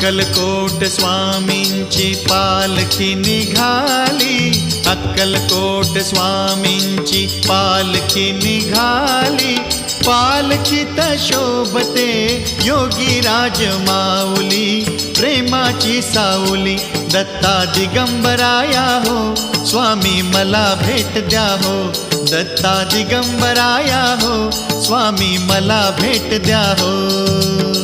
अक्कलकोट स्वामींची पालखी निघाली, अक्कलकोट स्वामींची पालखी निघाली। पालखीत शोभते योगी राज माऊली, प्रेमाची सावली दत्ता दिगंबराया हो, स्वामी मला भेट द्या हो। दत्ता दिगंबराया हो, स्वामी मला भेट द्या हो।